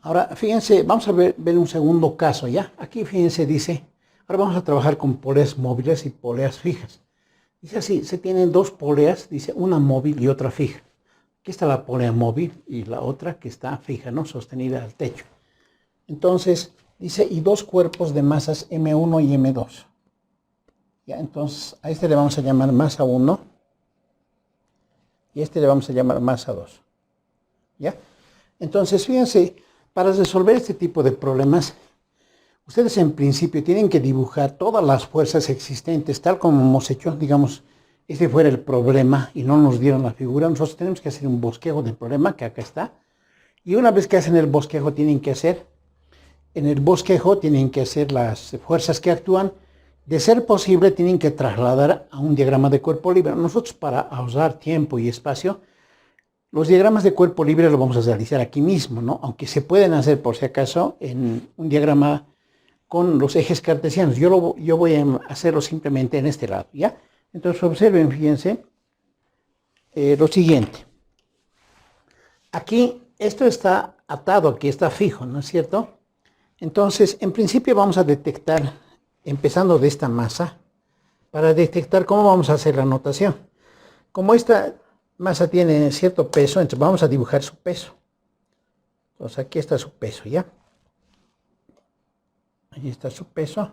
Ahora, fíjense, vamos a ver un segundo caso, ¿ya? Aquí, fíjense, dice, ahora vamos a trabajar con poleas móviles y poleas fijas. Dice así, se tienen dos poleas, dice, una móvil y otra fija. Aquí está la polea móvil y la otra que está fija, ¿no? Sostenida al techo. Entonces, dice, y dos cuerpos de masas M1 y M2. Ya, entonces, a este le vamos a llamar masa 1 y a este le vamos a llamar masa 2. ¿Ya? Entonces, fíjense, para resolver este tipo de problemas, ustedes en principio tienen que dibujar todas las fuerzas existentes, tal como hemos hecho, digamos, este fuera el problema y no nos dieron la figura. Nosotros tenemos que hacer un bosquejo del problema, que acá está. Y una vez que hacen el bosquejo, en el bosquejo tienen que hacer las fuerzas que actúan. De ser posible, tienen que trasladar a un diagrama de cuerpo libre. Nosotros, para ahorrar tiempo y espacio, los diagramas de cuerpo libre los vamos a realizar aquí mismo, ¿no? Aunque se pueden hacer, por si acaso, en un diagrama con los ejes cartesianos. Yo voy a hacerlo simplemente en este lado, ¿ya? Entonces, observen, fíjense, lo siguiente. Aquí, esto está atado, aquí está fijo, ¿no es cierto? Entonces, en principio vamos a detectar, empezando de esta masa, para detectar cómo vamos a hacer la notación. Como esta masa tiene cierto peso, entonces vamos a dibujar su peso. Entonces aquí está su peso, ¿ya? Ahí está su peso.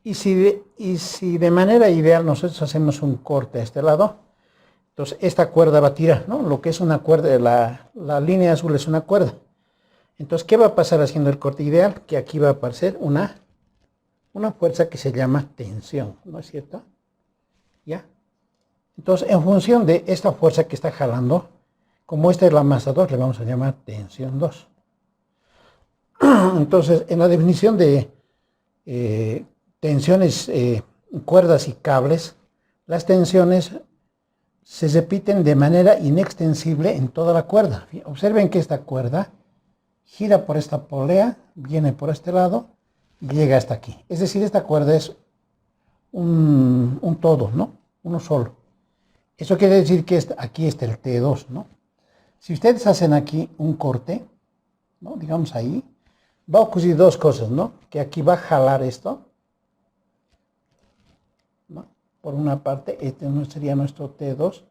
Y si de manera ideal nosotros hacemos un corte a este lado, entonces esta cuerda va a tirar, ¿no? Lo que es una cuerda, la línea azul es una cuerda. Entonces, ¿qué va a pasar haciendo el corte ideal? Que aquí va a aparecer una fuerza que se llama tensión, ¿no es cierto? ¿Ya? Entonces, en función de esta fuerza que está jalando, como esta es la masa 2, le vamos a llamar tensión 2. Entonces, en la definición de tensiones, cuerdas y cables, las tensiones se repiten de manera inextensible en toda la cuerda. Observen que esta cuerda gira por esta polea, viene por este lado y llega hasta aquí. Es decir, esta cuerda es un todo, ¿no? Uno solo. Eso quiere decir que aquí está el T2, ¿no? Si ustedes hacen aquí un corte, ¿no? Digamos ahí, va a ocurrir dos cosas, ¿no? Que aquí va a jalar esto, ¿no? Por una parte, este no sería nuestro T2,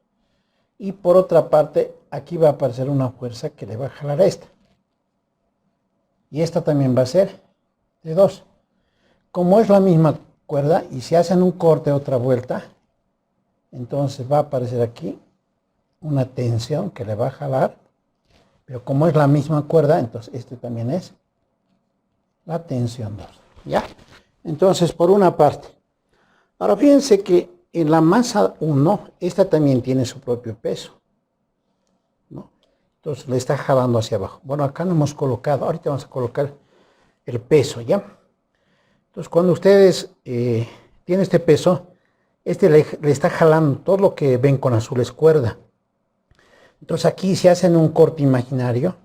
y por otra parte, aquí va a aparecer una fuerza que le va a jalar a esta. Y esta también va a ser T2. Como es la misma cuerda, y si hacen un corte otra vuelta, entonces va a aparecer aquí una tensión que le va a jalar, pero como es la misma cuerda, entonces este también es la tensión 2, ¿ya? Entonces, por una parte. Ahora fíjense que en la masa 1, esta también tiene su propio peso, ¿no? Entonces le está jalando hacia abajo. Bueno, acá no hemos colocado, ahorita vamos a colocar el peso, ¿ya? Entonces, cuando ustedes tienen este peso, le está jalando, todo lo que ven con azul es cuerda. Entonces aquí si hacen un corte imaginario,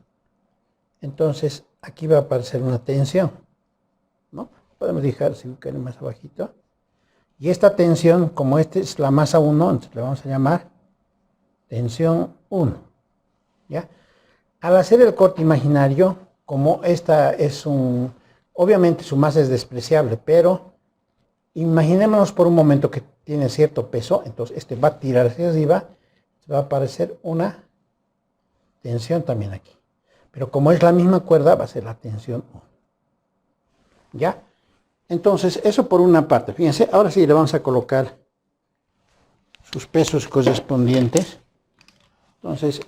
entonces aquí va a aparecer una tensión, ¿no? Podemos dejar si quieren más abajito. Y esta tensión, como esta es la masa 1, entonces le vamos a llamar tensión 1, ¿ya? Al hacer el corte imaginario, como esta es obviamente su masa es despreciable, pero imaginémonos por un momento que tiene cierto peso, entonces este va a tirar hacia arriba, va a aparecer una tensión también aquí. Pero como es la misma cuerda, va a ser la tensión 1. ¿Ya? Entonces, eso por una parte. Fíjense, ahora sí le vamos a colocar sus pesos correspondientes. Entonces,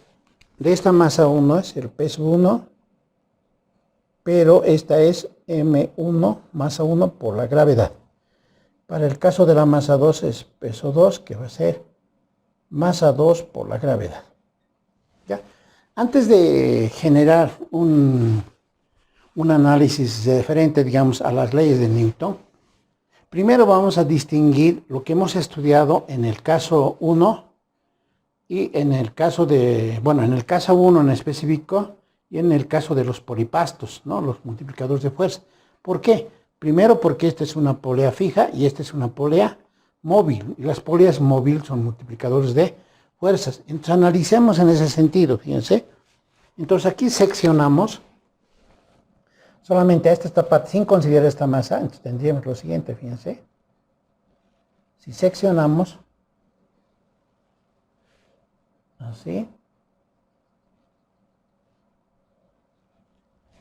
de esta masa 1 es el peso 1, pero esta es M1, masa 1 por la gravedad. Para el caso de la masa 2 es peso 2, que va a ser masa 2 por la gravedad. ¿Ya? Antes de generar un análisis diferente, digamos, a las leyes de Newton, primero vamos a distinguir lo que hemos estudiado en el caso 1 y en el caso en el caso 1 en específico y en el caso de los polipastos, ¿no? Los multiplicadores de fuerza. ¿Por qué? Primero porque esta es una polea fija y esta es una polea móvil. Y las poleas móviles son multiplicadores de fuerzas. Entonces analicemos en ese sentido, fíjense. Entonces aquí seccionamos solamente a esta parte, sin considerar esta masa, entonces tendríamos lo siguiente, fíjense. Si seccionamos, así,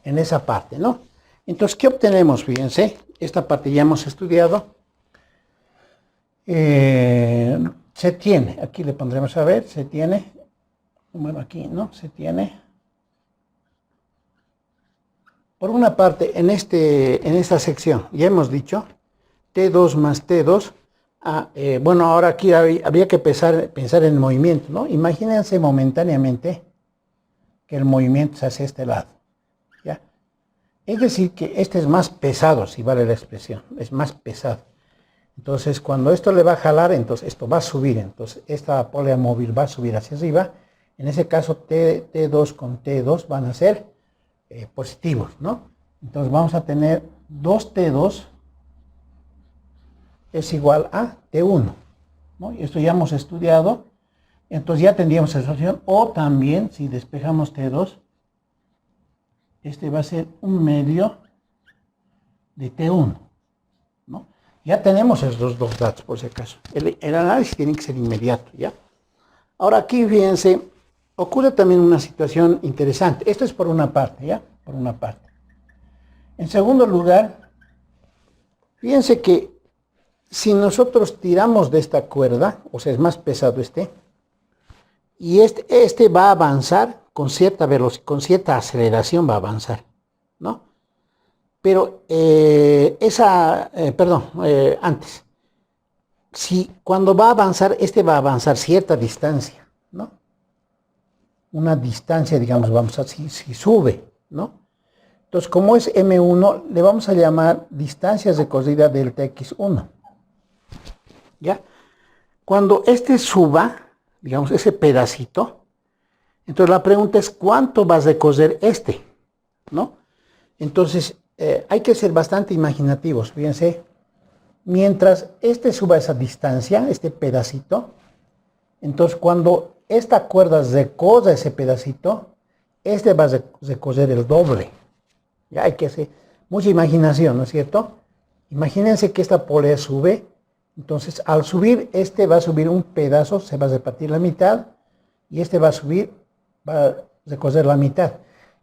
en esa parte, ¿no? Entonces, ¿qué obtenemos? Fíjense, esta parte ya hemos estudiado. Se tiene, aquí le pondremos a ver, se tiene, bueno, aquí, ¿no? Se tiene, por una parte, en esta sección, ya hemos dicho, T2 más T2, bueno, ahora aquí habría que pensar en el movimiento, ¿no? Imagínense momentáneamente que el movimiento se hace a este lado, ¿ya? Es decir, que este es más pesado, si vale la expresión, es más pesado. Entonces, cuando esto le va a jalar, entonces esto va a subir, entonces esta polea móvil va a subir hacia arriba. En ese caso, T2 con T2 van a ser positivos, ¿no? Entonces vamos a tener 2T2 es igual a T1, ¿no? Y esto ya hemos estudiado, entonces ya tendríamos esa solución. O también, si despejamos T2, este va a ser 1/2 de T1, ¿no? Ya tenemos esos dos datos, por si acaso. El análisis tiene que ser inmediato, ¿ya? Ahora aquí, fíjense, ocurre también una situación interesante. Esto es por una parte, ¿ya? Por una parte. En segundo lugar, fíjense que si nosotros tiramos de esta cuerda, o sea, es más pesado y este va a avanzar con cierta velocidad, con cierta aceleración va a avanzar, ¿no? Pero antes, si cuando va a avanzar, va a avanzar cierta distancia, ¿no? Una distancia, digamos, vamos a si sube, ¿no? Entonces, como es M1, le vamos a llamar distancias de corrida delta X1, ¿ya? Cuando suba, digamos, ese pedacito, entonces la pregunta es, ¿cuánto vas a recorrer ¿no? Entonces, hay que ser bastante imaginativos, fíjense. Mientras suba esa distancia, este pedacito, entonces cuando esta cuerda recorra ese pedacito, va a recorrer el doble. Ya hay que hacer mucha imaginación, ¿no es cierto? Imagínense que esta polea sube, entonces al subir, va a subir un pedazo, se va a repartir la mitad, y va a recorrer la mitad.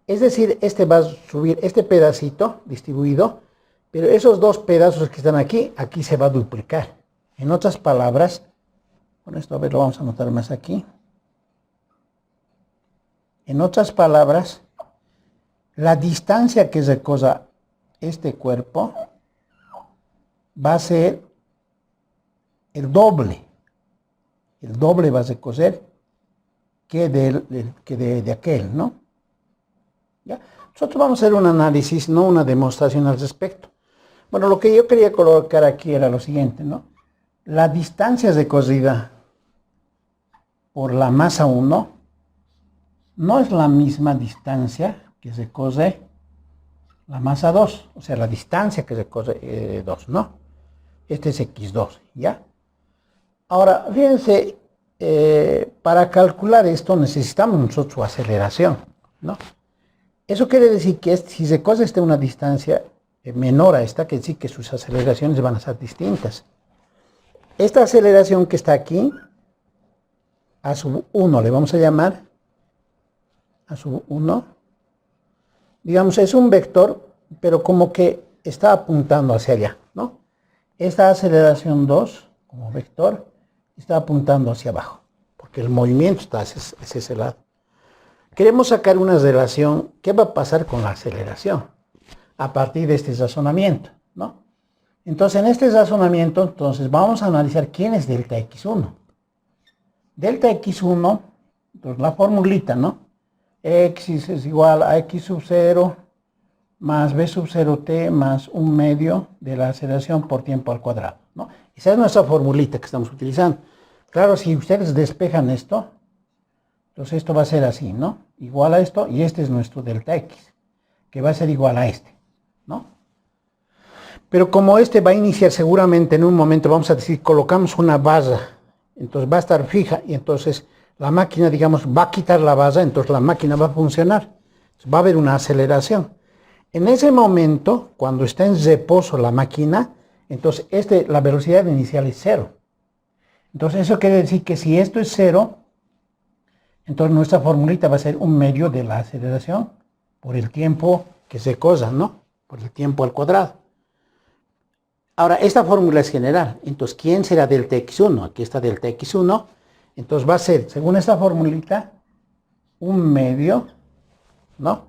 Es decir, va a subir este pedacito distribuido, pero esos dos pedazos que están aquí se va a duplicar. En otras palabras, con esto a ver, lo vamos a anotar más aquí. En otras palabras, la distancia que recorra este cuerpo va a ser el doble. El doble va a recorrer que de aquel, ¿no? ¿Ya? Nosotros vamos a hacer un análisis, no una demostración al respecto. Bueno, lo que yo quería colocar aquí era lo siguiente, ¿no? La distancia recorrida por la masa 1 no es la misma distancia que recorre la masa 2, o sea, la distancia que recorre 2, ¿no? Este es X2, ¿ya? Ahora, fíjense, para calcular esto necesitamos nosotros su aceleración, ¿no? Eso quiere decir que si recorre una distancia menor a esta, quiere decir que sus aceleraciones van a ser distintas. Esta aceleración que está aquí, a sub 1 le vamos a llamar, a sub 1, digamos, es un vector, pero como que está apuntando hacia allá, ¿no? Esta aceleración 2, como vector, está apuntando hacia abajo, porque el movimiento está hacia ese lado. Queremos sacar una relación, ¿qué va a pasar con la aceleración? A partir de este razonamiento, ¿no? Entonces, en este razonamiento, vamos a analizar quién es delta X1. Delta X1, entonces la formulita, ¿no? X es igual a X sub 0 más B sub 0t más 1/2 de la aceleración por tiempo al cuadrado, ¿no? Esa es nuestra formulita que estamos utilizando. Claro, si ustedes despejan esto, entonces esto va a ser así, ¿no? Igual a esto, y este es nuestro delta X, que va a ser igual a ¿no? Pero como va a iniciar seguramente en un momento, vamos a decir, colocamos una barra, entonces va a estar fija, y entonces la máquina, digamos, va a quitar la barra, entonces la máquina va a funcionar. Entonces va a haber una aceleración. En ese momento, cuando está en reposo la máquina, entonces la velocidad inicial es 0. Entonces eso quiere decir que si esto es 0, entonces nuestra formulita va a ser un medio de la aceleración por el tiempo que se cosa, ¿no? Por el tiempo al cuadrado. Ahora, esta fórmula es general. Entonces, ¿quién será delta x1? Aquí está delta x1. Entonces va a ser, según esta formulita, un medio, ¿no?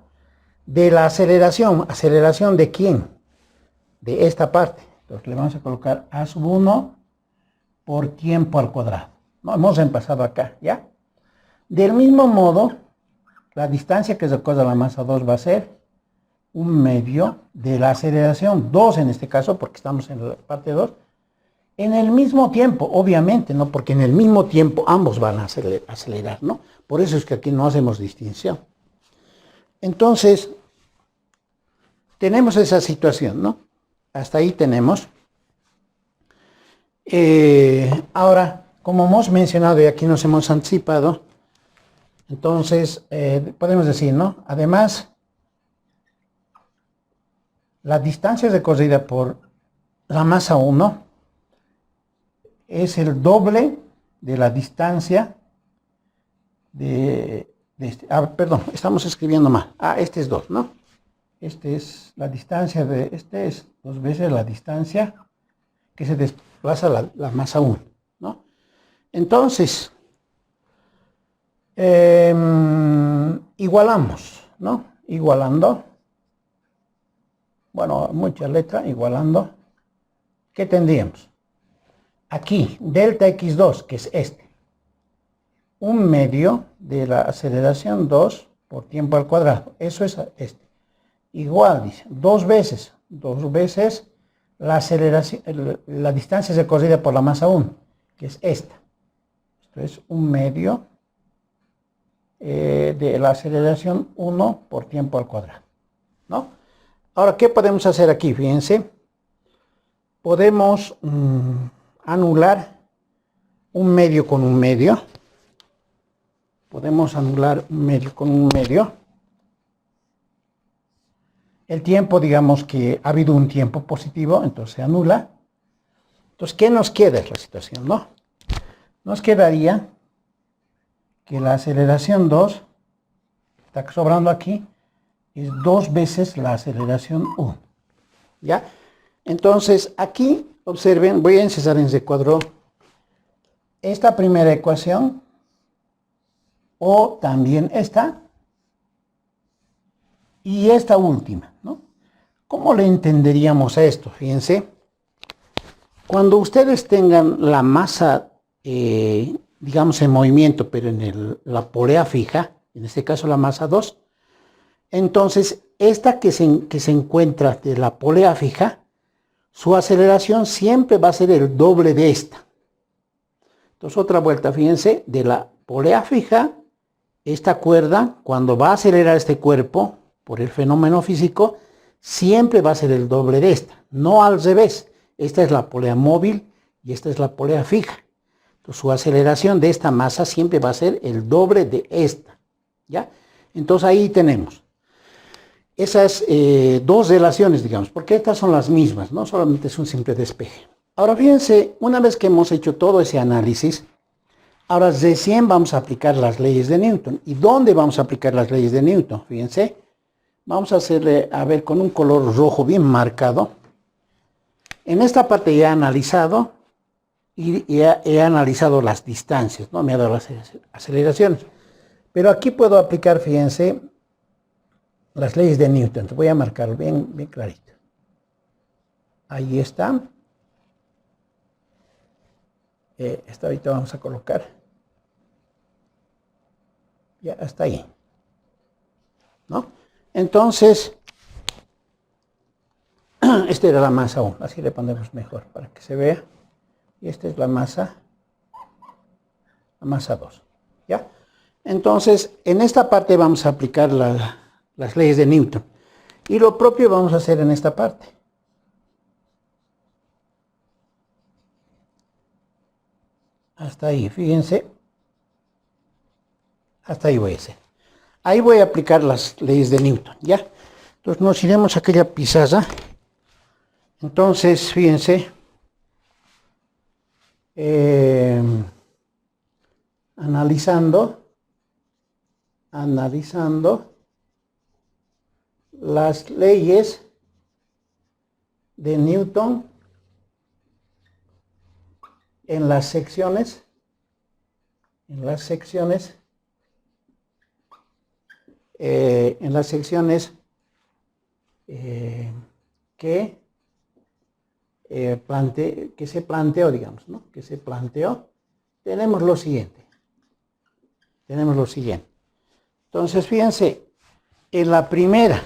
De la aceleración. ¿Aceleración de quién? De esta parte. Entonces le vamos a colocar a sub 1 por tiempo al cuadrado. ¿No? Hemos empezado acá, ¿ya? Del mismo modo, la distancia que se cosa la masa 2 va a ser un medio de la aceleración 2 en este caso, porque estamos en la parte 2, en el mismo tiempo, obviamente, ¿no? Porque en el mismo tiempo ambos van a acelerar, ¿no? Por eso es que aquí no hacemos distinción. Entonces, tenemos esa situación, ¿no? Hasta ahí tenemos. Ahora, como hemos mencionado y aquí nos hemos anticipado, entonces podemos decir, ¿no? Además, la distancia recorrida por la masa 1 es el doble de la distancia de este. Perdón, estamos escribiendo mal. Este es 2, ¿no? Este es la distancia de este, es 2 veces la distancia que se desplaza la masa 1, ¿no? Entonces, igualamos, ¿no? Igualando, bueno, mucha letra, igualando, ¿qué tendríamos? Aquí, delta x2, que es este, un medio de la aceleración 2 por tiempo al cuadrado, eso es este. Igual, dice, dos veces la aceleración, la distancia recorrida por la masa 1, que es esta. Esto es un medio de la aceleración 1 por tiempo al cuadrado, ¿no? Ahora, ¿qué podemos hacer aquí? Fíjense, podemos anular un medio con un medio. Podemos anular un medio con un medio. El tiempo, digamos que ha habido un tiempo positivo, entonces se anula. Entonces, ¿qué nos queda? Es la situación, ¿no? Nos quedaría que la aceleración 2, está sobrando aquí, es 2 veces la aceleración 1. ¿Ya? Entonces, aquí, observen, voy a encesar en recuadro esta primera ecuación, o también esta, y esta última, ¿no? ¿Cómo le entenderíamos a esto? Fíjense, cuando ustedes tengan la masa, digamos en movimiento, pero en la polea fija, en este caso la masa 2, entonces esta que se encuentra de la polea fija, su aceleración siempre va a ser el doble de esta. Entonces otra vuelta, fíjense, de la polea fija, esta cuerda, cuando va a acelerar este cuerpo, por el fenómeno físico, siempre va a ser el doble de esta, no al revés. Esta es la polea móvil y esta es la polea fija. Entonces, su aceleración de esta masa siempre va a ser el doble de esta, ¿ya? Entonces ahí tenemos esas dos relaciones, digamos, porque estas son las mismas, no solamente es un simple despeje. Ahora fíjense, una vez que hemos hecho todo ese análisis, ahora recién vamos a aplicar las leyes de Newton. ¿Y dónde vamos a aplicar las leyes de Newton? Fíjense. Vamos a hacerle, a ver, con un color rojo bien marcado. En esta parte ya he analizado y he analizado las distancias, ¿no? Me ha dado las aceleraciones. Pero aquí puedo aplicar, fíjense, las leyes de Newton. Voy a marcarlo bien, bien clarito. Ahí está. Esta ahorita vamos a colocar. Ya hasta ahí, ¿no? Entonces, esta era la masa 1, así le ponemos mejor para que se vea. Y esta es la masa 2, ¿ya? Entonces, en esta parte vamos a aplicar las leyes de Newton. Y lo propio vamos a hacer en esta parte. Hasta ahí, fíjense. Hasta ahí voy a hacer. Ahí voy a aplicar las leyes de Newton, ¿ya? Entonces nos iremos a aquella pizarra. Entonces, fíjense, analizando las leyes de Newton en las secciones que se planteó, digamos, ¿no? Que se planteó, tenemos lo siguiente. Entonces, fíjense, en la primera,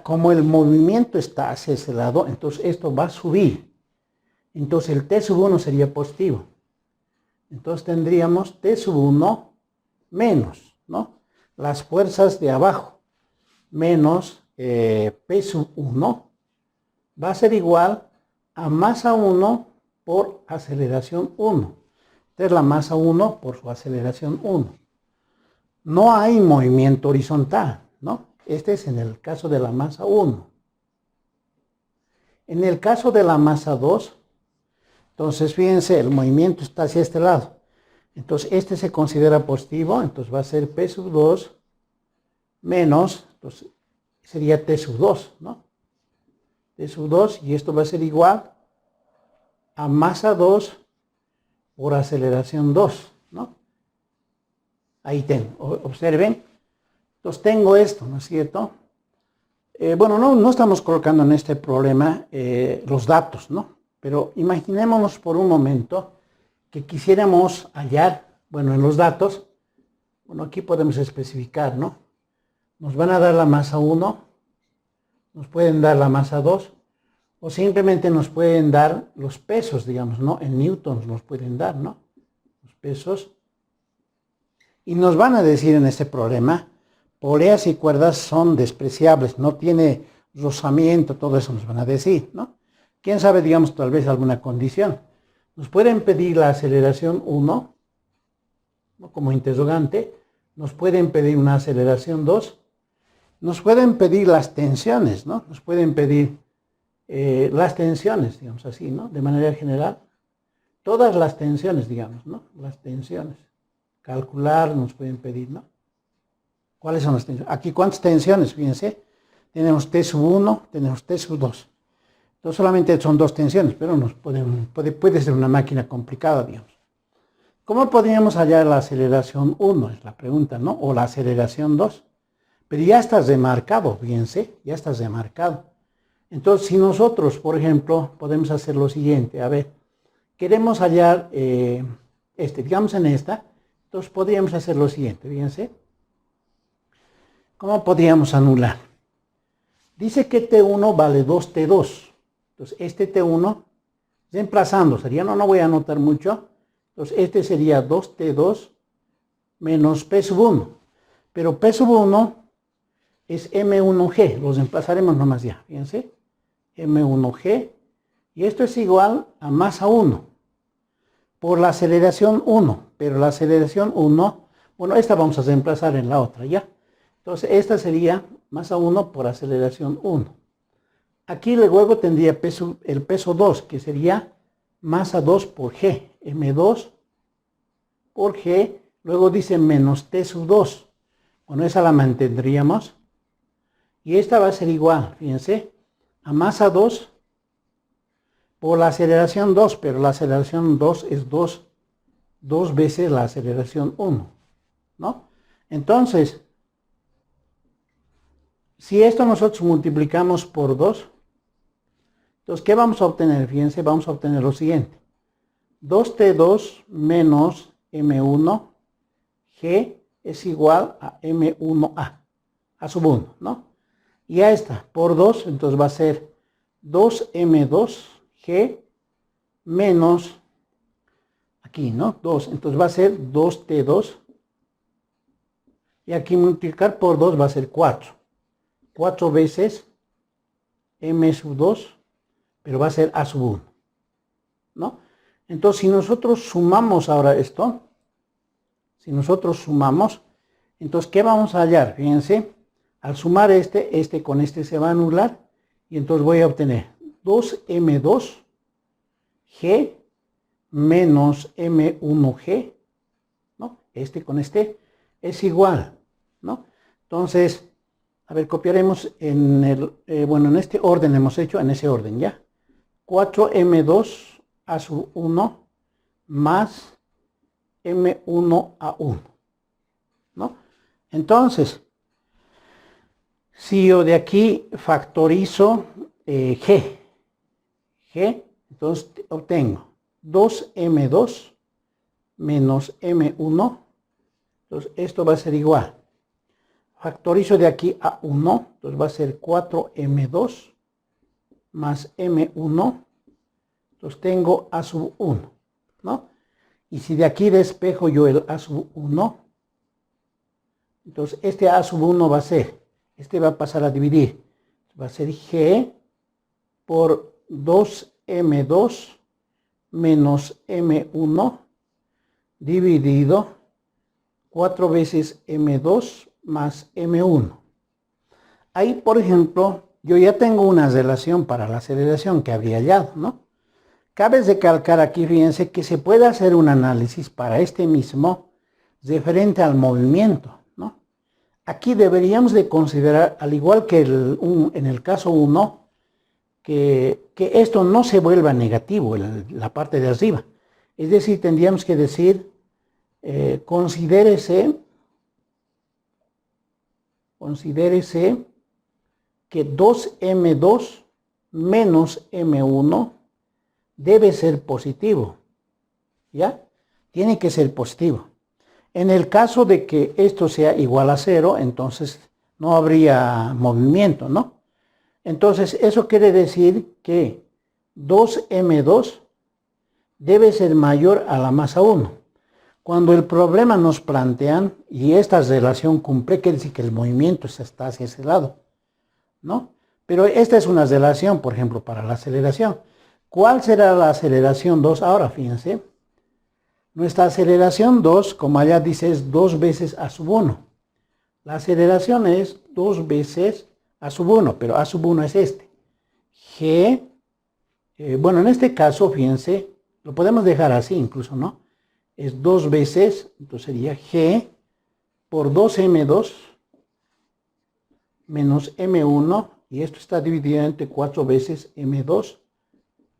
como el movimiento está hacia ese lado, entonces esto va a subir. Entonces el T sub 1 sería positivo. Entonces tendríamos T sub 1 menos, ¿no? Las fuerzas de abajo menos P sub 1 va a ser igual a masa 1 por aceleración 1. Entonces la masa 1 por su aceleración 1. No hay movimiento horizontal, ¿no? Este es en el caso de la masa 1. En el caso de la masa 2, entonces fíjense, el movimiento está hacia este lado. Entonces este se considera positivo, entonces va a ser P sub 2 menos, entonces sería T sub 2, ¿no? T sub 2, y esto va a ser igual a masa 2 por aceleración 2, ¿no? Ahí observen. Entonces tengo esto, ¿no es cierto? Bueno, no estamos colocando en este problema los datos, ¿no? Pero imaginémonos por un momento que quisiéramos hallar, bueno, en los datos, bueno, aquí podemos especificar, ¿no? Nos van a dar la masa 1, nos pueden dar la masa 2, o simplemente nos pueden dar los pesos, digamos, ¿no? En newtons nos pueden dar, ¿no? Los pesos. Y nos van a decir en este problema, poleas y cuerdas son despreciables, no tiene rozamiento, todo eso nos van a decir, ¿no? ¿Quién sabe, digamos, tal vez alguna condición? Nos pueden pedir la aceleración 1, ¿no? Como interrogante, nos pueden pedir una aceleración 2, nos pueden pedir las tensiones, ¿no? Nos pueden pedir las tensiones, digamos así, ¿no? De manera general, todas las tensiones, digamos, ¿no? Las tensiones. Calcular nos pueden pedir, ¿no? ¿Cuáles son las tensiones? Aquí, ¿cuántas tensiones? Fíjense, tenemos T sub 1, tenemos T sub 2. Entonces solamente son dos tensiones, pero puede ser una máquina complicada, digamos. ¿Cómo podríamos hallar la aceleración 1? Es la pregunta, ¿no? O la aceleración 2. Pero ya está remarcado, fíjense, ya está remarcado. Entonces, si nosotros, por ejemplo, podemos hacer lo siguiente, a ver, queremos hallar digamos en esta, entonces podríamos hacer lo siguiente, fíjense. ¿Cómo podríamos anular? Dice que T1 vale 2T2. Entonces, este T1, reemplazando, sería, no voy a anotar mucho. Entonces, este sería 2T2 menos P sub 1. Pero P sub 1 es M1G. Los reemplazaremos nomás ya, fíjense. M1G. Y esto es igual a masa 1 por la aceleración 1. Pero la aceleración 1, bueno, esta vamos a reemplazar en la otra, ¿ya? Entonces, esta sería masa 1 por aceleración 1. Aquí luego tendría el peso 2, que sería masa 2 por G. M2 por G. Luego dice menos T sub 2. Bueno, esa la mantendríamos. Y esta va a ser igual, fíjense, a masa 2 por la aceleración 2. Pero la aceleración 2 es 2 veces la aceleración 1, ¿no? Entonces, si esto nosotros multiplicamos por 2, entonces, ¿qué vamos a obtener? Fíjense, vamos a obtener lo siguiente. 2T2 menos M1, G es igual a M1A, a sub 1, ¿no? Y a esta, por 2, entonces va a ser 2M2G menos, aquí, ¿no? 2, entonces va a ser 2T2. Y aquí multiplicar por 2 va a ser 4. 4 veces M sub 2, pero va a ser A sub 1, ¿no? Entonces, si nosotros sumamos ahora esto, entonces, ¿qué vamos a hallar? Fíjense, Al sumar este con este se va a anular y entonces voy a obtener 2m2g menos m1g, ¿no? Este con este es igual, ¿no? Entonces, a ver, copiaremos en en este orden hemos hecho, en ese orden, ¿ya? 4m2 a sub 1 más m1 a 1, ¿no? Entonces, si yo de aquí factorizo g, entonces obtengo 2m2 menos m1, entonces esto va a ser igual. Factorizo de aquí a 1, entonces va a ser 4m2 más m1, entonces tengo a sub 1, ¿no? Y si de aquí despejo yo el a sub 1, entonces este a sub 1 va a ser, este va a pasar a dividir, va a ser g por 2m2 menos m1 dividido 4 veces m2 más m1. Ahí, por ejemplo, yo ya tengo una relación para la aceleración que habría hallado, ¿no? Cabe recalcar aquí, fíjense, que se puede hacer un análisis para este mismo referente al movimiento, ¿no? Aquí deberíamos de considerar, al igual que en el caso 1, que esto no se vuelva negativo, la parte de arriba. Es decir, tendríamos que decir, considérese que 2m2 menos m1 debe ser positivo, ¿ya? Tiene que ser positivo. En el caso de que esto sea igual a 0, entonces no habría movimiento, ¿no? Entonces eso quiere decir que 2m2 debe ser mayor a la masa 1. Cuando el problema nos plantean, y esta relación cumple, quiere decir que el movimiento está hacia ese lado, ¿no? Pero esta es una relación, por ejemplo, para la aceleración. ¿Cuál será la aceleración 2? Ahora, fíjense. Nuestra aceleración 2, como allá dice, es 2 veces a sub 1. La aceleración es 2 veces a sub 1, pero a sub 1 es este. G, bueno, en este caso, fíjense, lo podemos dejar así incluso, ¿no? Es 2 veces, entonces sería G por 2m2 menos m1, y esto está dividido entre 4 veces m2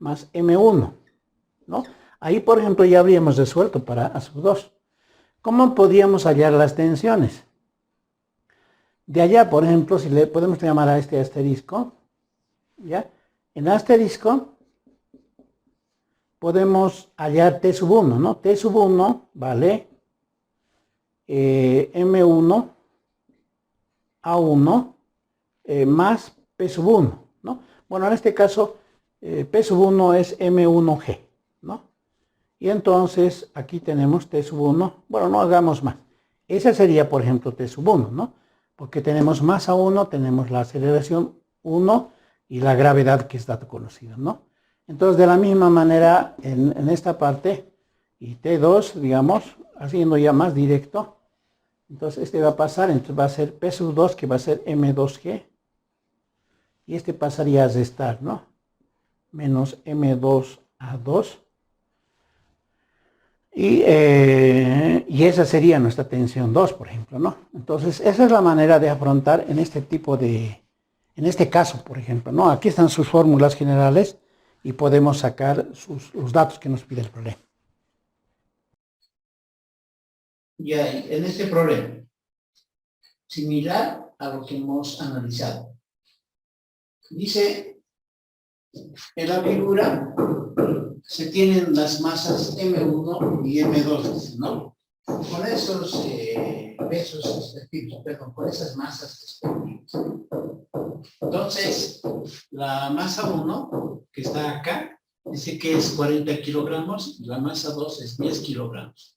más m1, ¿no? Ahí, por ejemplo, ya habríamos resuelto para a sub 2. ¿Cómo podríamos hallar las tensiones? De allá, por ejemplo, si le podemos llamar a este asterisco, ¿ya? En asterisco podemos hallar T sub 1, ¿no? T sub 1 vale M1 A1 más P sub 1, ¿no? Bueno, en este caso, P sub 1 es M1G, ¿no? Y entonces aquí tenemos T sub 1, bueno, no hagamos más. Esa sería, por ejemplo, T sub 1, ¿no? Porque tenemos masa 1, tenemos la aceleración 1 y la gravedad, que es dato conocido, ¿no? Entonces, de la misma manera, en esta parte, y T2, digamos, haciendo ya más directo, entonces este va a pasar, entonces va a ser P sub 2, que va a ser M2G, y este pasaría a restar, ¿no? Menos M2A2, y esa sería nuestra tensión 2, por ejemplo, ¿no? Entonces, esa es la manera de afrontar en este tipo de, en este caso, por ejemplo, ¿no? Aquí están sus fórmulas generales, y podemos sacar los datos que nos pide el problema. Ya, en este problema, similar a lo que hemos analizado, dice, en la figura se tienen las masas M1 y M2, ¿no? Con esos pesos respectivos, perdón, con esas masas respectivas. Entonces, la masa 1, que está acá, dice que es 40 kilogramos, y la masa 2 es 10 kilogramos.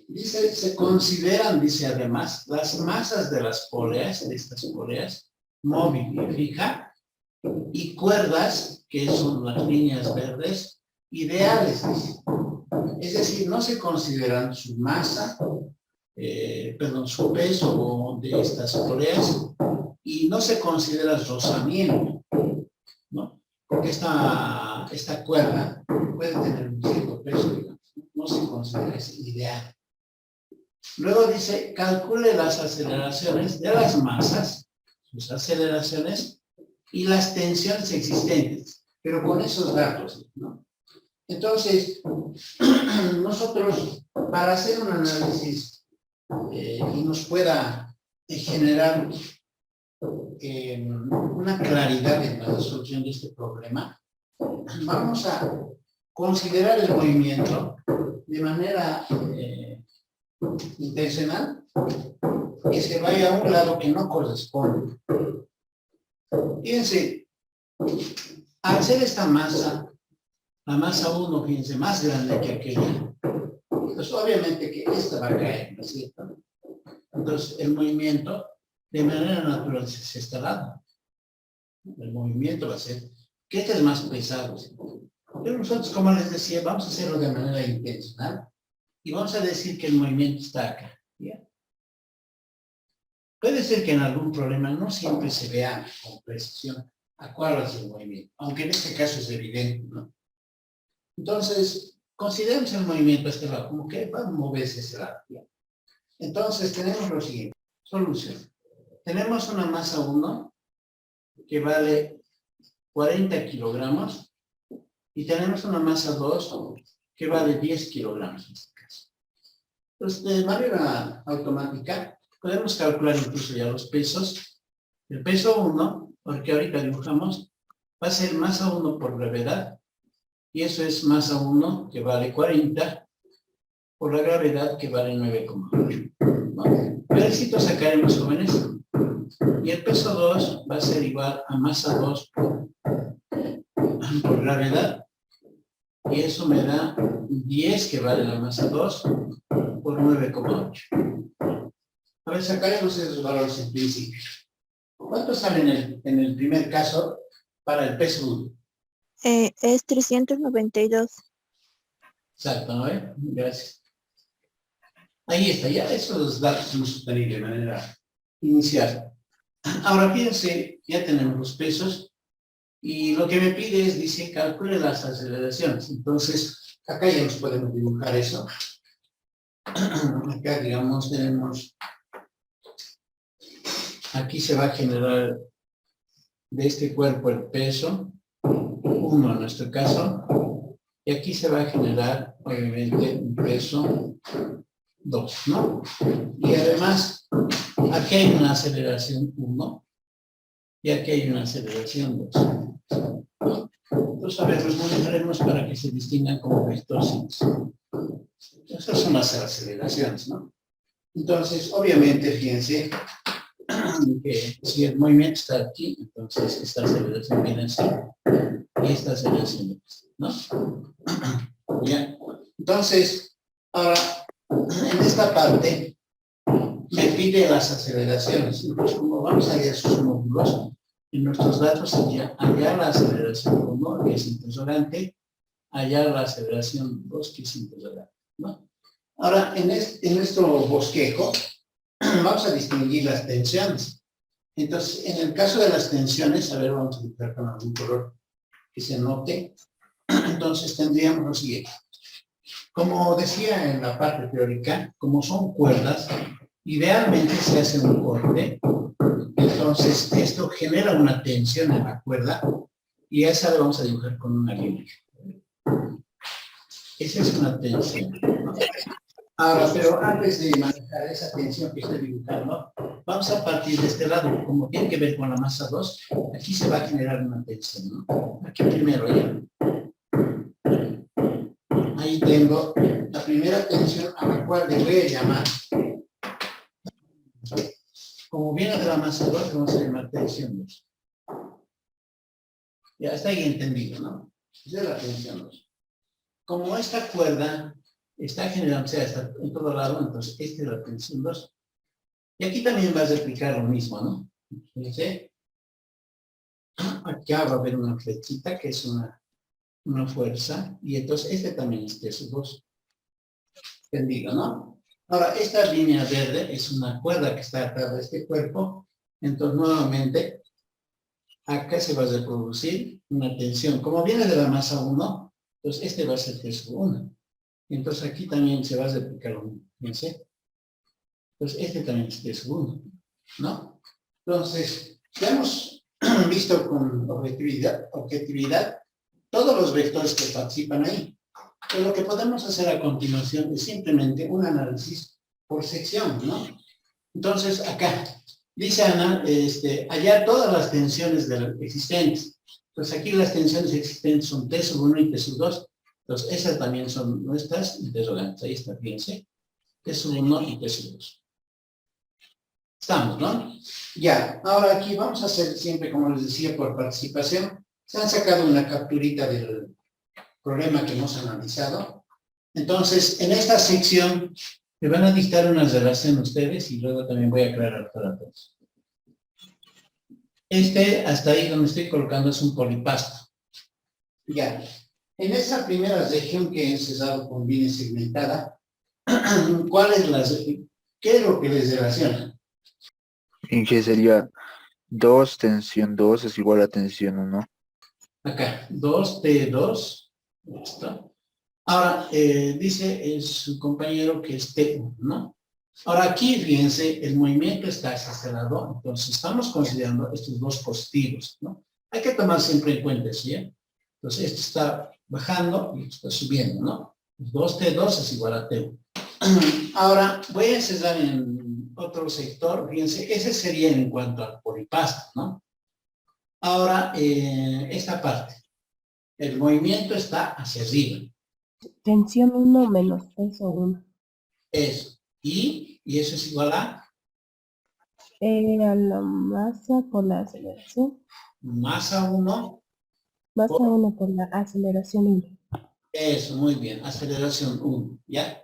Dice, se consideran, dice además, las masas de las poleas, de estas poleas, móvil y fija, y cuerdas, que son las líneas verdes, ideales, dice. Es decir, no se consideran su masa, su peso de estas poleas y no se considera rozamiento, ¿no? Porque esta cuerda puede tener un cierto peso, digamos, no se considera ideal. Luego dice, calcule las aceleraciones de las masas, sus aceleraciones y las tensiones existentes, pero con esos datos, ¿no? Entonces, nosotros, para hacer un análisis y nos pueda generar una claridad en la solución de este problema, vamos a considerar el movimiento de manera intencional, que se vaya a un lado que no corresponde. Fíjense, al ser esta masa, la masa 1, fíjense, más grande que aquella, pues obviamente que esta va a caer, ¿no es cierto? Entonces, el movimiento de manera natural se está dando. El movimiento va a ser que este es más pesado. Pero nosotros, como les decía, vamos a hacerlo de manera intencional y vamos a decir que el movimiento está acá. ¿Ya? Puede ser que en algún problema no siempre se vea con precisión a cuál es el movimiento, aunque en este caso es evidente, ¿no? Entonces, consideremos el movimiento a este lado, como que va a moverse ese lado. ¿Ya? Entonces, tenemos lo siguiente. Solución. Tenemos una masa 1 que vale 40 kilogramos y tenemos una masa 2 que vale 10 kilogramos en este caso. Entonces, de manera automática, podemos calcular incluso ya los pesos. El peso 1, porque ahorita dibujamos, va a ser masa 1 por gravedad, y eso es masa 1 que vale 40 por la gravedad que vale 9,8. ¿No? Necesito sacar en los jóvenes. Y el peso 2 va a ser igual a masa 2 por gravedad. Y eso me da 10 que vale la masa 2 por 9,8. A ver, sacaremos esos valores en principio. ¿Cuánto sale en el primer caso para el peso 1? Es 392. Exacto, ¿no? Gracias. Ahí está, ya esos datos los obtení de manera inicial. Ahora fíjense, ya tenemos los pesos y lo que me pide es, dice, calcule las aceleraciones. Entonces, acá ya nos podemos dibujar eso. Acá, digamos, tenemos, aquí se va a generar de este cuerpo el peso, 1 en nuestro caso, y aquí se va a generar, obviamente, un peso 2, ¿no? Y además, aquí hay una aceleración 1 y aquí hay una aceleración 2. Entonces, a ver, los manejaremos para que se distingan como vectores. Esas son las aceleraciones, ¿no? Entonces, obviamente, fíjense que si el movimiento está aquí, entonces esta aceleración viene así y esta aceleración, ¿no? Ya. Entonces, ahora, en esta parte, me pide las aceleraciones. Entonces, como vamos a ver sus módulos, en nuestros datos sería allá la aceleración 1, que es interrogante, allá la aceleración 2, que es interrogante, ¿no? Ahora, en nuestro bosquejo, vamos a distinguir las tensiones. Entonces, en el caso de las tensiones, a ver, vamos a dibujar con algún color que se note. Entonces, tendríamos lo siguiente. Como decía en la parte teórica, como son cuerdas, idealmente se hace un corte. Entonces, esto genera una tensión en la cuerda y esa la vamos a dibujar con una línea. Esa es una tensión, ¿no? Ahora, pero antes de manejar esa tensión que estoy dibujando, vamos a partir de este lado. Como tiene que ver con la masa 2, aquí se va a generar una tensión, ¿no? Aquí primero ya. Ahí tengo la primera tensión a la cual le voy a llamar. Como viene de la masa 2, vamos a llamar tensión 2. Ya está ahí entendido, ¿no? Esa es la tensión 2. Como esta cuerda está generando, o sea, está en todo lado, entonces esta es la tensión 2. Y aquí también vas a aplicar lo mismo, ¿no? Fíjense. Acá va a haber una flechita que es una fuerza, y entonces este también es peso 2. Entendido, ¿no? Ahora, esta línea verde es una cuerda que está atada a este cuerpo. Entonces, nuevamente, acá se va a reproducir una tensión. Como viene de la masa 1, entonces este va a ser peso 1. Entonces, aquí también se va a replicar lo mismo. Fíjense. Entonces, este también es peso 1, ¿no? Entonces, ya hemos visto con objetividad todos los vectores que participan ahí. Pero lo que podemos hacer a continuación es simplemente un análisis por sección, ¿no? Entonces, acá, dice Ana, hallar todas las tensiones existentes. Pues aquí las tensiones existentes son T sub 1 y T sub 2. Entonces, esas también son nuestras interrogantes. Ahí está, fíjense. T sub 1 y T sub 2. Estamos, ¿no? Ya, ahora aquí vamos a hacer siempre, como les decía, por participación. Se han sacado una capturita del problema que hemos analizado. Entonces, en esta sección me van a dictar una relación ustedes y luego también voy a aclarar para todos. Hasta ahí donde estoy colocando es un polipasto. Ya. En esa primera región que he cesado con línea segmentada, ¿qué es lo que les relaciona? ¿En qué sería 2, tensión 2 es igual a tensión 1? Acá, 2T2. ¿Listo? Ahora, dice su compañero que es T1, ¿no? Ahora aquí, fíjense, el movimiento está hacia este lado, entonces estamos considerando estos dos positivos, ¿no? Hay que tomar siempre en cuenta eso, ¿ya? Entonces, esto está bajando y esto está subiendo, ¿no? 2T2 es igual a T1. Ahora, voy a cesar en otro sector, fíjense, ese sería en cuanto al polipasto, ¿no? Ahora, esta parte, el movimiento está hacia arriba. Tensión 1 menos peso 1. Eso. Y eso es igual a La masa por la aceleración. masa 1. Masa 1 por la aceleración 1. Eso, muy bien. Aceleración 1, ¿ya?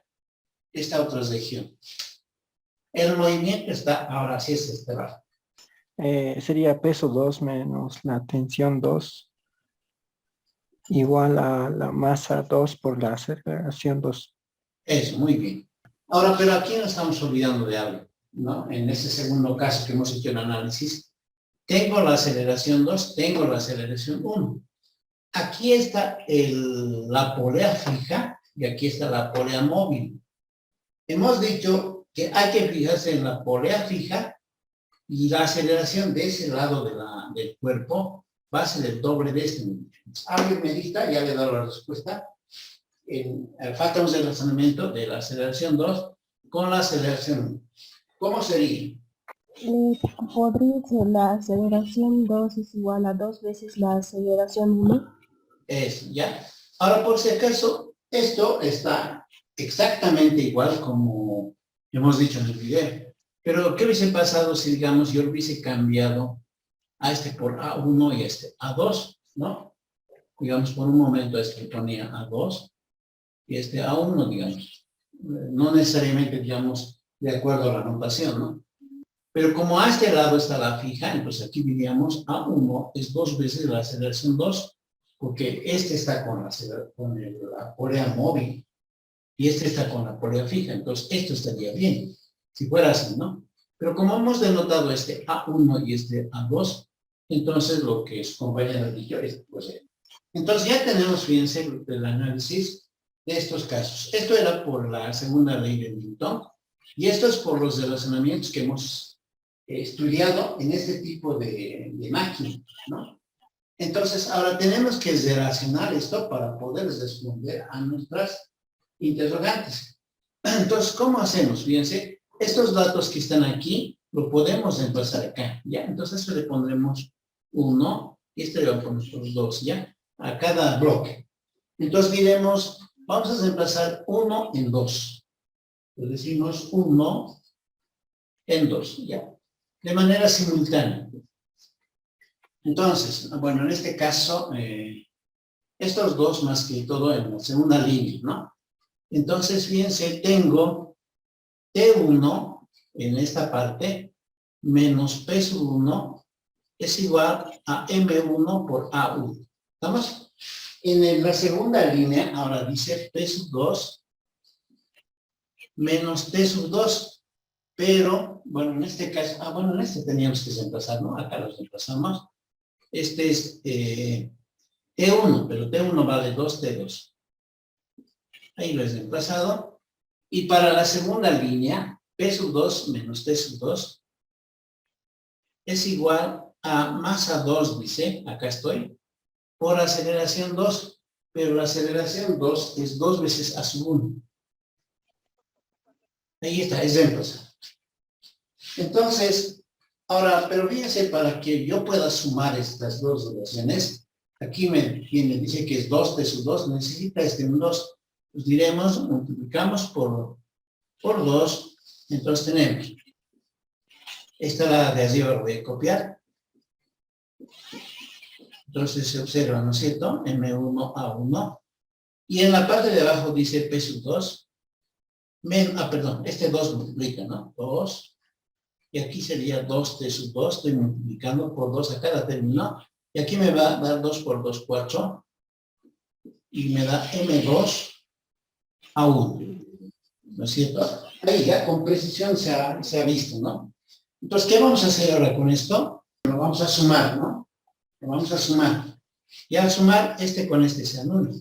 Esta otra región. El movimiento está, ahora sí es este lado. Sería peso 2 menos la tensión 2 igual a la masa 2 por la aceleración 2. Eso, muy bien. Ahora, pero aquí nos estamos olvidando de algo, ¿no? En ese segundo caso que hemos hecho el análisis, tengo la aceleración 2, tengo la aceleración 1. Aquí está la polea fija y aquí está la polea móvil. Hemos dicho que hay que fijarse en la polea fija y la aceleración de ese lado del cuerpo va a ser el doble de este. Alguien me dicta, ya le he dado la respuesta. Falta un relacionamiento de la aceleración 2 con la aceleración 1. ¿Cómo sería? Podría ser la aceleración 2 es igual a 2 veces la aceleración 1. Eso, ¿ya? Ahora, por si acaso, esto está exactamente igual como hemos dicho en el video. Pero, ¿qué hubiese pasado si, digamos, yo hubiese cambiado a este por A1 y este A2, ¿no? Digamos, por un momento este ponía A2 y este A1, digamos. No necesariamente, digamos, de acuerdo a la notación, ¿no? Pero como a este lado está la fija, entonces aquí diríamos A1 es 2 veces la aceleración 2, porque este está con la polea móvil y este está con la polea fija, entonces esto estaría bien, si fuera así, ¿no? Pero como hemos denotado este A1 y este A2, entonces lo que su compañero dijo es, pues, entonces ya tenemos, fíjense, el análisis de estos casos. Esto era por la segunda ley de Newton y esto es por los relacionamientos que hemos estudiado en este tipo de máquina, ¿no? Entonces, ahora tenemos que relacionar esto para poder responder a nuestras interrogantes. Entonces, ¿cómo hacemos? Fíjense, estos datos que están aquí, lo podemos reemplazar acá, ¿ya? Entonces, esto le pondremos 1 y este le vamos a poner 2, ¿ya? A cada bloque. Entonces, diremos, vamos a reemplazar 1 en 2. Entonces, decimos 1 en 2, ¿ya? De manera simultánea. Entonces, bueno, en este caso, estos dos más que todo en la segunda línea, ¿no? Entonces, fíjense, tengo T1 en esta parte menos P sub 1 es igual a M1 por A1. ¿Estamos? En la segunda línea, ahora dice P sub 2 menos T sub 2. Pero, bueno, en este caso, bueno, en este teníamos que reemplazar, ¿no? Acá los reemplazamos. Este es T1, pero T1 vale 2T2. Ahí lo he reemplazado. Y para la segunda línea, P sub 2 menos T sub 2 es igual a masa 2, dice, acá estoy, por aceleración 2, pero la aceleración 2 es 2 veces A sub 1. Ahí está, es reemplazado. Entonces, ahora, pero fíjense, para que yo pueda sumar estas dos relaciones, aquí me dice que es 2T sub 2, necesita un 2. Pues diremos, multiplicamos por 2, entonces tenemos, esta la de arriba la voy a copiar. Entonces se observa, ¿no es cierto? M1A1. Y en la parte de abajo dice P sub 2. Perdón, este 2 multiplica, ¿no? 2. Y aquí sería 2T sub 2. Estoy multiplicando por 2 a cada término. Y aquí me va a dar 2 por 2, 4. Y me da M2 a 1. ¿No es cierto? Ahí ya con precisión se ha visto, ¿no? Entonces, ¿qué vamos a hacer ahora con esto? Lo vamos a sumar, ¿no? Lo vamos a sumar. Y al sumar, este con este se anula,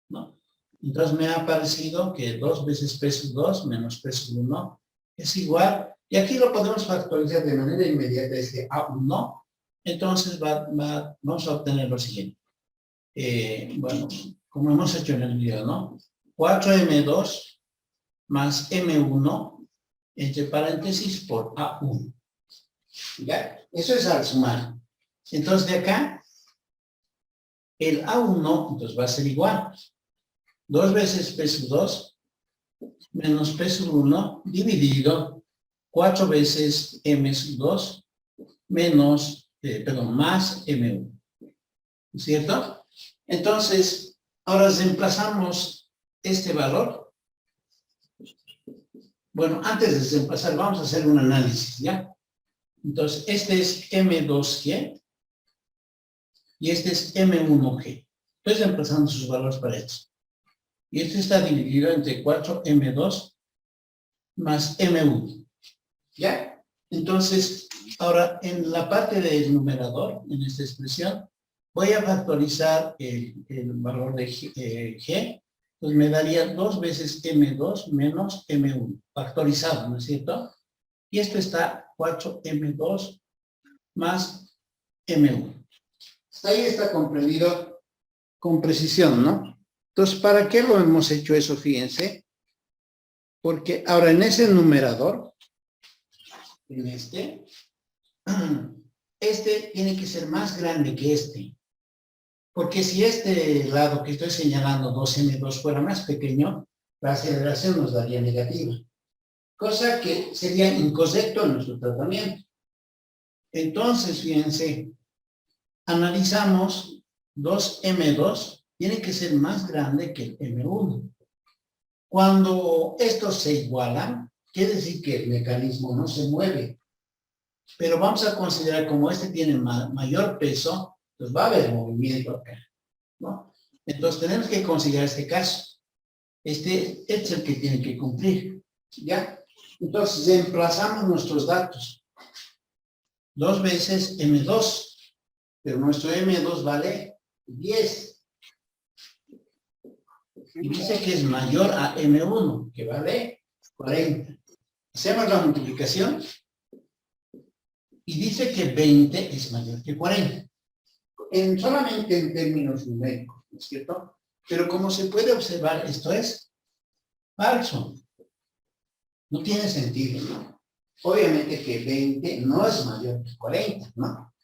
¿no? Entonces me ha aparecido que 2 veces P sub 2 menos P sub 1 es igual, y aquí lo podemos factorizar de manera inmediata, este A1, entonces vamos a obtener lo siguiente. Bueno, como hemos hecho en el video, ¿no? 4M2 más M1 entre paréntesis por A1. ¿Ya? Eso es al sumar. Entonces de acá, el A1 entonces va a ser igual. 2 veces P sub 2 menos P sub 1 dividido 4 veces M sub 2 menos, más M1. ¿Cierto? Entonces, ahora reemplazamos este valor. Bueno, antes de reemplazar, vamos a hacer un análisis, ¿ya? Entonces, este es M2G y este es M1G. Estoy reemplazando sus valores para esto. Y esto está dividido entre 4M2 más M1. ¿Ya? Entonces, ahora en la parte del numerador, en esta expresión, voy a factorizar el valor de G. Pues me daría 2 veces M2 menos M1. Factorizado, ¿no es cierto? Y esto está 4M2 más M1. Hasta ahí está comprendido con precisión, ¿no? Entonces, ¿para qué lo hemos hecho eso? Fíjense. Porque ahora en ese numerador, en este tiene que ser más grande que este. Porque si este lado que estoy señalando, 2M2, fuera más pequeño, la aceleración nos daría negativa. Cosa que sería incorrecto en nuestro tratamiento. Entonces, fíjense, analizamos 2M2, tiene que ser más grande que el M1. Cuando estos se igualan, quiere decir que el mecanismo no se mueve. Pero vamos a considerar como este tiene mayor peso, pues va a haber movimiento acá, ¿no? Entonces tenemos que considerar este caso. Este es el que tiene que cumplir, ¿ya? Entonces reemplazamos nuestros datos. 2 veces M2, pero nuestro M2 vale 10. Y dice que es mayor a M1, que vale 40. Hacemos la multiplicación y dice que 20 es mayor que 40. Solamente en términos numéricos, ¿no es cierto? Pero como se puede observar, esto es falso. No tiene sentido, ¿no? Obviamente que 20 no es mayor que 40, ¿no?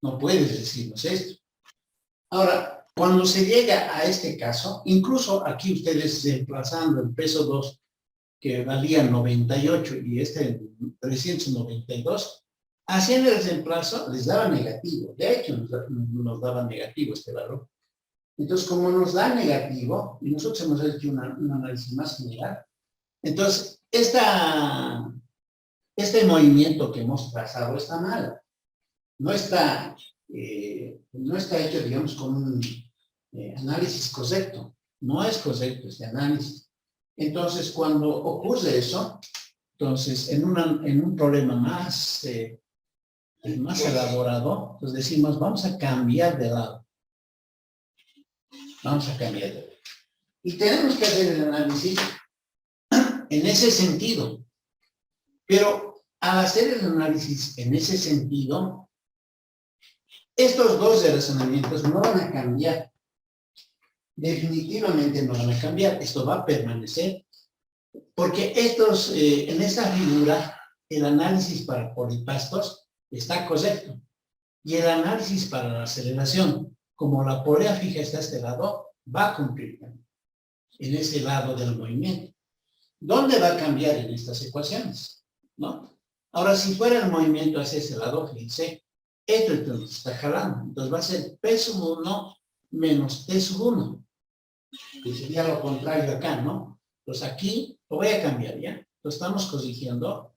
No puedes decirnos esto. Ahora, cuando se llega a este caso, incluso aquí ustedes reemplazando el peso 2, que valía 98 y este 392, haciendo el reemplazo les daba negativo. De hecho, nos daba negativo este valor. Entonces, como nos da negativo, y nosotros hemos hecho un análisis más general, entonces, este movimiento que hemos trazado está mal. No está hecho, digamos, con un análisis correcto. No es correcto este análisis. Entonces, cuando ocurre eso, entonces, en un problema más elaborado, pues decimos, vamos a cambiar de lado. Vamos a cambiar de lado. Y tenemos que hacer el análisis en ese sentido. Pero al hacer el análisis en ese sentido, estos dos razonamientos no van a cambiar. Definitivamente no van a cambiar. Esto va a permanecer. Porque en esta figura, el análisis para polipastos está correcto. Y el análisis para la aceleración, como la polea fija está a este lado, va a cumplir en ese lado del movimiento. ¿Dónde va a cambiar en estas ecuaciones? ¿No? Ahora, si fuera el movimiento hacia ese lado, fíjense, esto es lo que está jalando. Entonces va a ser P sub 1 menos T sub 1. Que sería lo contrario acá, ¿no? Entonces aquí lo voy a cambiar, ¿ya? Entonces estamos corrigiendo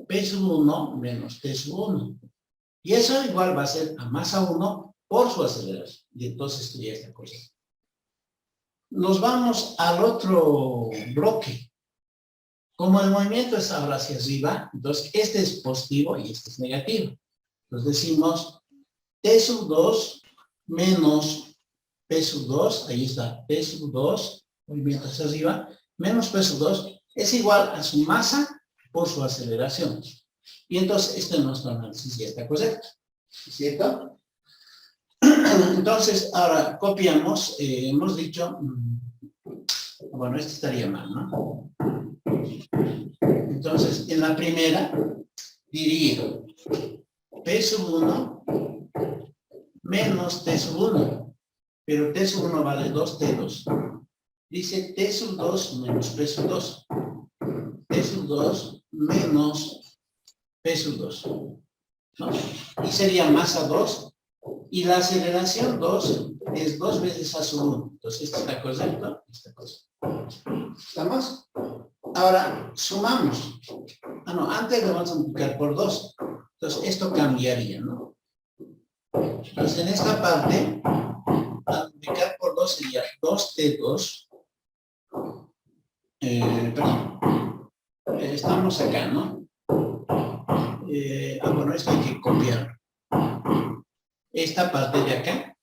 P sub 1 menos T sub 1. Y eso igual va a ser a masa 1 por su aceleración. Y entonces esto ya está correcto. Nos vamos al otro bloque. Como el movimiento es ahora hacia arriba, entonces este es positivo y este es negativo. Entonces decimos T sub 2 menos P sub 2, ahí está, P sub 2, movimiento hacia arriba, menos P sub 2 es igual a su masa por su aceleración. Y entonces este es nuestro análisis ya está correcto. ¿Cierto? Entonces, ahora copiamos, hemos dicho, bueno, este estaría mal, ¿no? Entonces, en la primera, diría P sub 1 menos T sub 1, pero T sub 1 vale 2T2. Dice T sub 2 menos P sub 2. T sub 2 menos P sub 2. ¿No? Y sería masa 2. Y la aceleración 2 es 2 veces A sub 1. Entonces, ¿esto está correcto? Está correcto. ¿Estamos? Ahora, sumamos. No, antes lo vamos a multiplicar por 2. Entonces, esto cambiaría, ¿no? Entonces, en esta parte, al multiplicar por 2 sería 2T2. Perdón. Estamos acá, ¿no? Bueno, esto hay que copiar. Esta parte de acá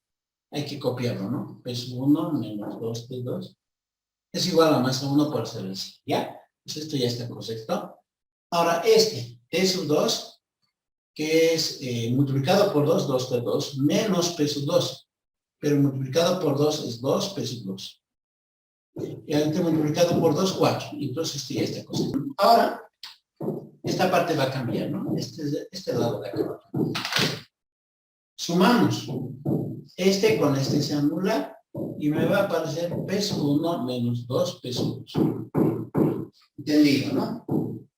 hay que copiarlo, ¿no? P sub 1 menos 2T2 es igual a masa 1 por aceleración, ¿ya? Pues esto ya está correcto. Ahora este, T sub 2, que es multiplicado por 2, 2T2, menos P sub 2, pero multiplicado por 2 es 2 P sub 2. Y ahorita multiplicado por 2, 4. Y entonces esto ya está correcto. Ahora, esta parte va a cambiar, ¿no? Este lado de acá. Sumamos. Este con este se anula y me va a aparecer P sub 1 menos 2 P sub 2. ¿Entendido, no?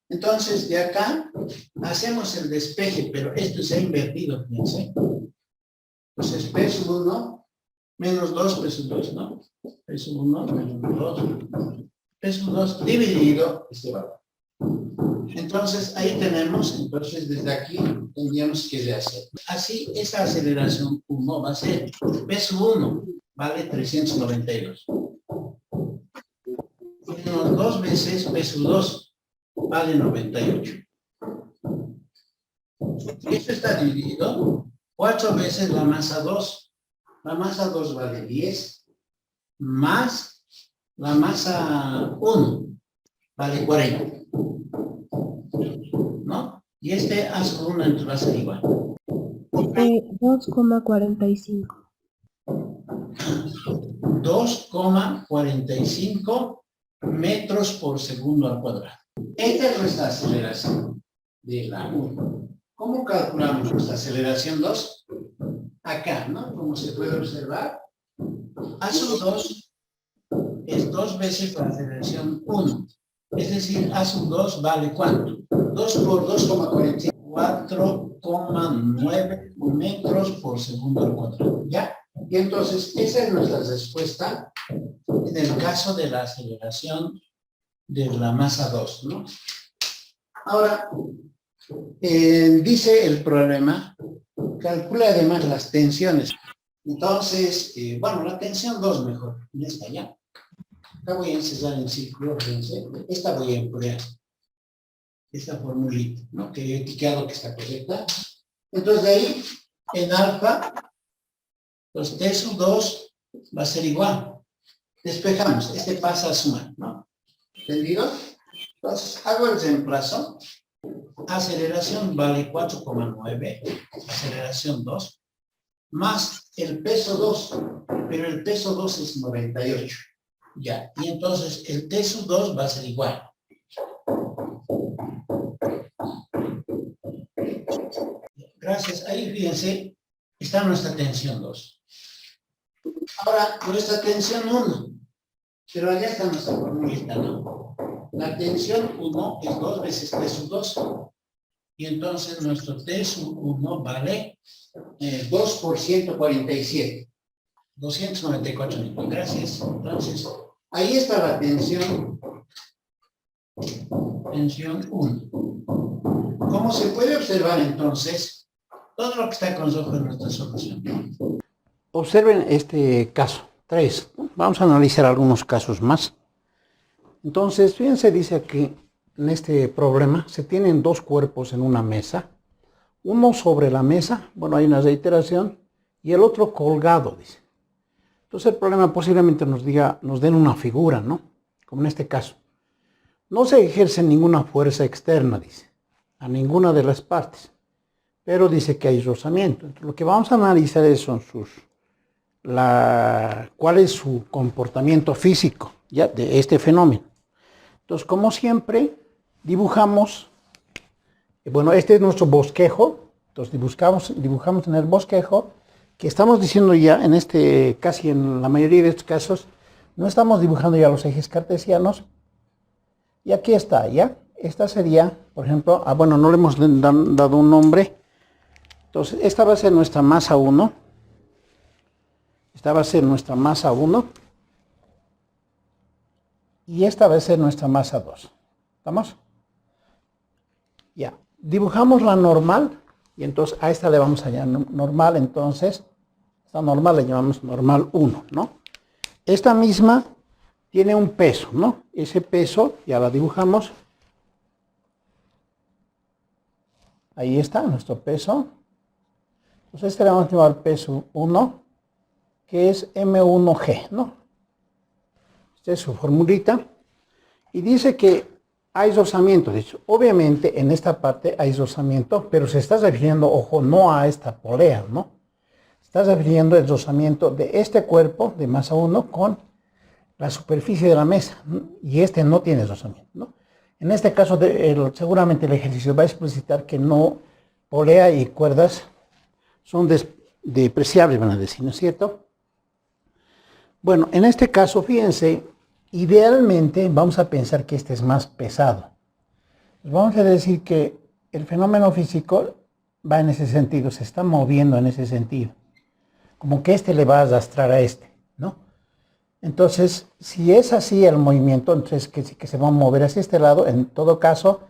Entonces, de acá hacemos el despeje, pero esto se ha invertido, fíjense. Entonces, P sub 1 menos 2 P sub 2, ¿no? P sub 1 menos 2 P sub 2 dividido este valor. Entonces, ahí tenemos, entonces desde aquí tendríamos que rehacer. Así, esa aceleración 1 va a ser P sub 1, vale 392. Menos 2 veces P sub 2, vale 98. Esto está dividido 4 veces la masa 2. La masa 2 vale 10, más la masa 1, vale 40. ¿No? Y este A sub 1 entonces va a ser igual. 2,45. 2,45 metros por segundo al cuadrado. Esta es nuestra aceleración de la 1. ¿Cómo calculamos nuestra aceleración 2? Acá, ¿no? Como se puede observar, A sub 2 es 2 veces la aceleración 1. Es decir, A sub 2 vale ¿cuánto? 2 por 2,45. 4,9 metros por segundo al cuadrado. ¿Ya? Y entonces, esa es nuestra respuesta en el caso de la aceleración de la masa 2, ¿no? Ahora, dice el problema, calcula además las tensiones. Entonces, bueno, la tensión 2 mejor, en esta ya. Acá voy a encerrar en círculo, fíjense. Esta voy a emplear. Esta formulita, ¿no? Que he etiquetado que está correcta. Entonces de ahí, en alfa, pues T sub 2 va a ser igual. Despejamos, este pasa a sumar, ¿no? ¿Entendido? Entonces, hago el reemplazo. Aceleración vale 4,9, aceleración 2, más el peso 2, pero el peso 2 es 98. Ya, y entonces el T sub 2 va a ser igual. Gracias, ahí fíjense, está nuestra tensión 2. Ahora, nuestra tensión 1, pero allá está nuestra formulita, ¿no? La tensión 1 es 2 veces T sub 2. Y entonces nuestro T sub 1 vale 2 por 147. 294 newton. Gracias. Entonces, ahí está la tensión. Tensión 1. Como se puede observar entonces, todo lo que está con rojo en nuestra solución. Observen este caso 3. Vamos a analizar algunos casos más. Entonces, fíjense, dice aquí, en este problema, se tienen dos cuerpos en una mesa. Uno sobre la mesa, bueno, hay una reiteración, y el otro colgado, dice. Entonces, el problema posiblemente nos den una figura, ¿no? Como en este caso. No se ejerce ninguna fuerza externa, dice, a ninguna de las partes. Pero dice que hay rozamiento. Entonces, lo que vamos a analizar son cuál es su comportamiento físico, ya, de este fenómeno. Entonces, como siempre, dibujamos, bueno, este es nuestro bosquejo. Entonces, dibujamos en el bosquejo, que estamos diciendo ya, casi en la mayoría de estos casos, no estamos dibujando ya los ejes cartesianos. Y aquí está, ¿ya? Esta sería, por ejemplo, bueno, no le hemos dado un nombre. Entonces, esta va a ser nuestra masa 1. Esta va a ser nuestra masa 1. Y esta va a ser nuestra masa 2. ¿Estamos? Ya. Dibujamos la normal. Y entonces a esta le vamos a llamar normal. Entonces, esta normal le llamamos normal 1, ¿no? Esta misma tiene un peso, ¿no? Ese peso ya la dibujamos. Ahí está nuestro peso. Entonces este le vamos a llamar peso 1, que es M1G, ¿no? Esta es su formulita. Y dice que hay rozamiento. De hecho, obviamente en esta parte hay rozamiento, pero se está refiriendo, ojo, no a esta polea, ¿no? Se está refiriendo el rozamiento de este cuerpo de masa 1 con la superficie de la mesa. Y este no tiene rozamiento, ¿no? En este caso, seguramente el ejercicio va a explicitar que no, polea y cuerdas son despreciables, van a decir, ¿no es cierto? Bueno, en este caso, fíjense, idealmente vamos a pensar que este es más pesado. Vamos a decir que el fenómeno físico va en ese sentido, se está moviendo en ese sentido. Como que este le va a arrastrar a este, ¿no? Entonces, si es así el movimiento, entonces que se va a mover hacia este lado, en todo caso,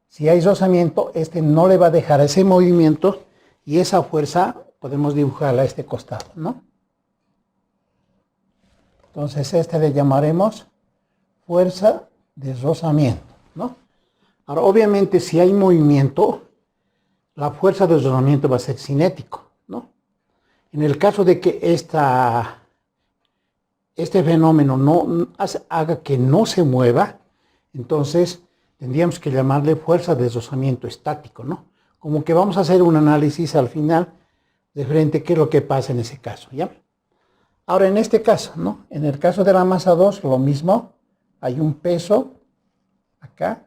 si hay rozamiento, este no le va a dejar ese movimiento y esa fuerza podemos dibujarla a este costado, ¿no? Entonces, este le llamaremos fuerza de rozamiento, ¿no? Ahora, obviamente, si hay movimiento, la fuerza de rozamiento va a ser cinético, ¿no? En el caso de que este fenómeno no haga que no se mueva, entonces tendríamos que llamarle fuerza de rozamiento estático, ¿no? Como que vamos a hacer un análisis al final de frente a qué es lo que pasa en ese caso, ¿ya? Ahora, en este caso, ¿no? En el caso de la masa 2, lo mismo, hay un peso acá.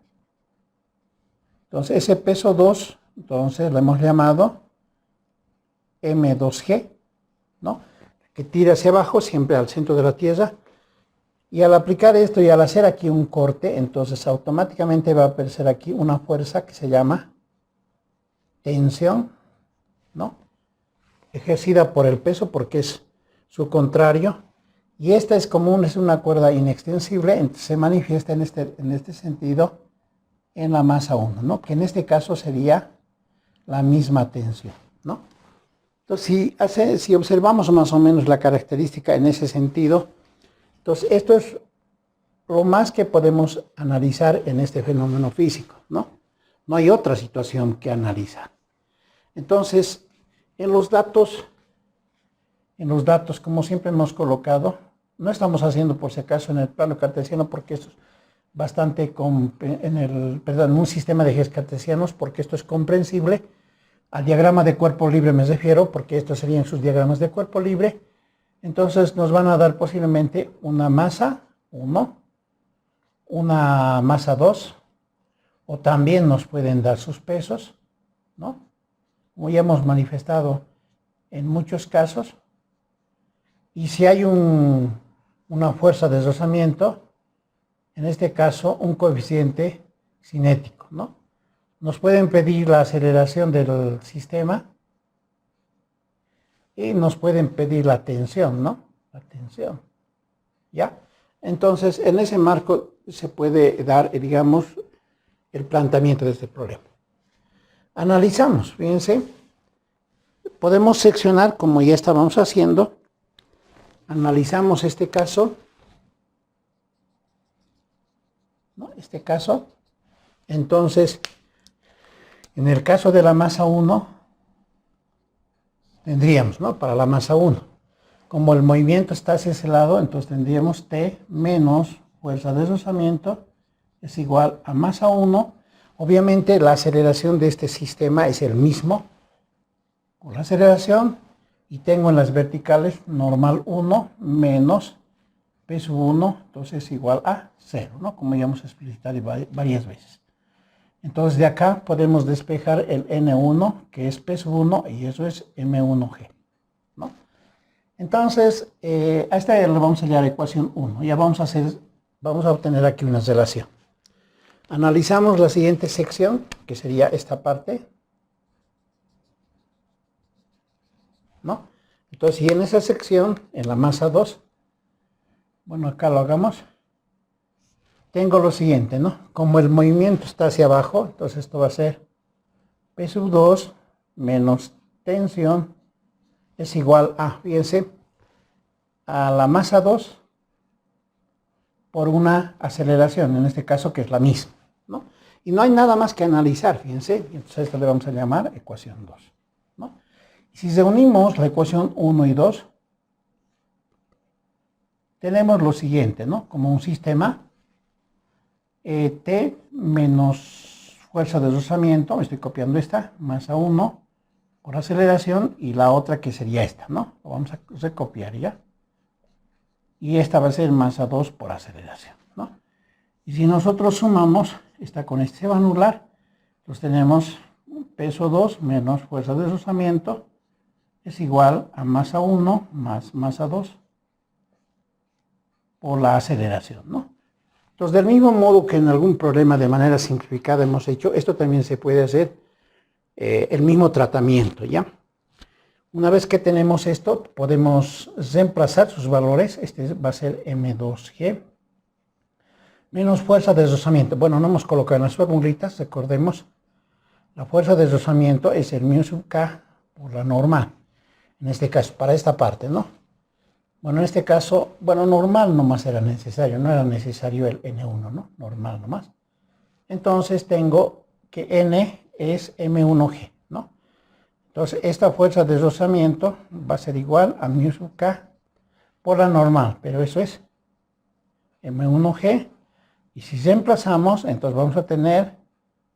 Entonces, ese peso 2, entonces lo hemos llamado M2G, ¿no? Que tira hacia abajo, siempre al centro de la Tierra. Y al aplicar esto y al hacer aquí un corte, entonces automáticamente va a aparecer aquí una fuerza que se llama tensión, ¿no? Ejercida por el peso, porque es su contrario. Y esta es una cuerda inextensible, entonces se manifiesta en este sentido en la masa 1, ¿no? Que en este caso sería la misma tensión, ¿no? Entonces, si observamos más o menos la característica en ese sentido, entonces esto es lo más que podemos analizar en este fenómeno físico, ¿no? No hay otra situación que analizar. Entonces, en los datos, como siempre hemos colocado, no estamos haciendo por si acaso en el plano cartesiano, porque esto es bastante, en un sistema de ejes cartesianos, porque esto es comprensible. Al diagrama de cuerpo libre me refiero, porque estos serían sus diagramas de cuerpo libre. Entonces nos van a dar posiblemente una masa 1, una masa 2, o también nos pueden dar sus pesos, ¿no? Como ya hemos manifestado en muchos casos. Y si hay una fuerza de deslizamiento, en este caso un coeficiente cinético, ¿no? Nos pueden pedir la aceleración del sistema y nos pueden pedir la tensión, ¿no? La tensión, ¿ya? Entonces, en ese marco se puede dar, digamos, el planteamiento de este problema. Analizamos, fíjense, podemos seccionar como ya estábamos haciendo. Analizamos este caso, ¿no? Este caso. Entonces, en el caso de la masa 1, tendríamos, ¿no? Para la masa 1, como el movimiento está hacia ese lado, entonces tendríamos T menos fuerza de deslizamiento es igual a masa 1. Obviamente la aceleración de este sistema es el mismo con la aceleración, y tengo en las verticales normal 1 menos P sub 1, entonces es igual a 0, ¿no? Como ya hemos explicitado varias veces. Entonces de acá podemos despejar el N1, que es P sub 1, y eso es M1G, ¿no? Entonces, a esta le vamos a llamar ecuación 1. Ya vamos a obtener aquí una relación. Analizamos la siguiente sección, que sería esta parte, ¿no? Entonces, y en esa sección, en la masa 2, bueno, acá lo hagamos, tengo lo siguiente, ¿no? Como el movimiento está hacia abajo, entonces esto va a ser P sub 2 menos tensión es igual a, fíjense, a la masa 2 por una aceleración, en este caso que es la misma, ¿no? Y no hay nada más que analizar, fíjense, entonces a esto le vamos a llamar ecuación 2, ¿no? Y si reunimos la ecuación 1 y 2, tenemos lo siguiente, ¿no? Como un sistema, T menos fuerza de deslizamiento, me estoy copiando esta, masa 1 por aceleración, y la otra que sería esta, ¿no? Lo vamos a recopiar ya. Y esta va a ser masa 2 por aceleración, ¿no? Y si nosotros sumamos, esta con este se va a anular, entonces tenemos peso 2 menos fuerza de deslizamiento es igual a masa 1 más masa 2 por la aceleración, ¿no? Entonces, del mismo modo que en algún problema de manera simplificada hemos hecho, esto también se puede hacer el mismo tratamiento, ¿ya? Una vez que tenemos esto, podemos reemplazar sus valores. Este va a ser M2G menos fuerza de deslizamiento. Bueno, no hemos colocado en las formulitas, recordemos, la fuerza de deslizamiento es el mu sub K por la normal. En este caso, para esta parte, ¿no? Bueno, en este caso, bueno, normal nomás era necesario, no era necesario el N1, ¿no? Normal nomás. Entonces tengo que N es M1G, ¿no? Entonces esta fuerza de deslizamiento va a ser igual a mu sub K por la normal, pero eso es M1G. Y si reemplazamos, entonces vamos a tener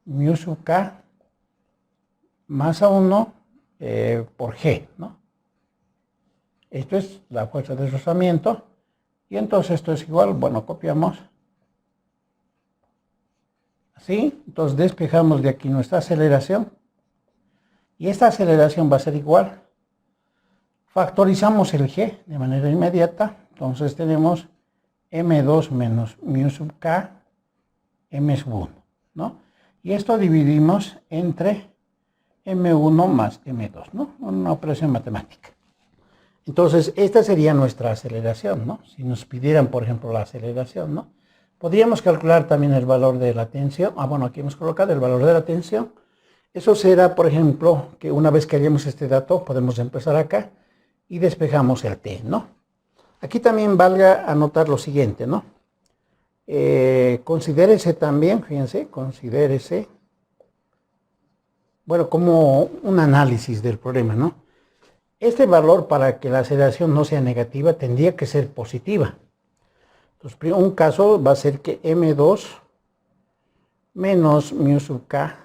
mu sub K masa 1 por G, ¿no? Esto es la fuerza de deslizamiento, y entonces esto es igual, bueno, copiamos, así, entonces despejamos de aquí nuestra aceleración, y esta aceleración va a ser igual, factorizamos el G de manera inmediata, entonces tenemos M2 menos mu sub K, M sub 1, ¿no? Y esto dividimos entre M1 más M2, ¿no? Una operación matemática. Entonces, esta sería nuestra aceleración, ¿no? Si nos pidieran, por ejemplo, la aceleración, ¿no? Podríamos calcular también el valor de la tensión. Bueno, aquí hemos colocado el valor de la tensión. Eso será, por ejemplo, que una vez que hayamos este dato, podemos empezar acá y despejamos el T, ¿no? Aquí también valga anotar lo siguiente, ¿no? Considérese también, fíjense, considérese, bueno, como un análisis del problema, ¿no? Este valor, para que la aceleración no sea negativa, tendría que ser positiva. Entonces, un caso va a ser que M2 menos mu sub k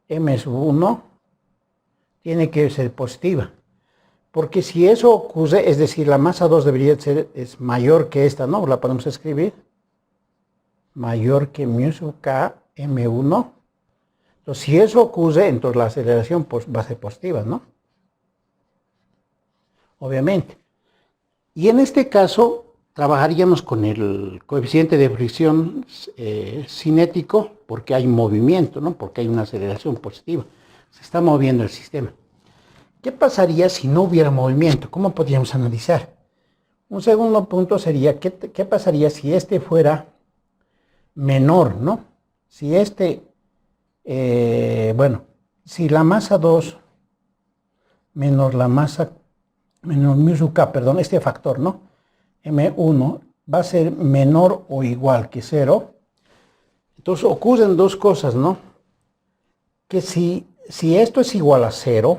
M sub 1 tiene que ser positiva. Porque si eso ocurre, es decir, la masa 2 debería ser es mayor que esta, ¿no? La podemos escribir. Mayor que mu sub k M1. Entonces, si eso ocurre, entonces la aceleración pues, va a ser positiva, ¿no? Obviamente. Y en este caso, trabajaríamos con el coeficiente de fricción cinético porque hay movimiento, ¿no? Porque hay una aceleración positiva. Se está moviendo el sistema. ¿Qué pasaría si no hubiera movimiento? ¿Cómo podríamos analizar? Un segundo punto sería, ¿qué pasaría si este fuera menor, ¿no? Si si la masa 2 menos la masa, menos mu sub k, perdón, este factor, ¿no? M1 va a ser menor o igual que 0. Entonces ocurren dos cosas, ¿no? Que si esto es igual a 0,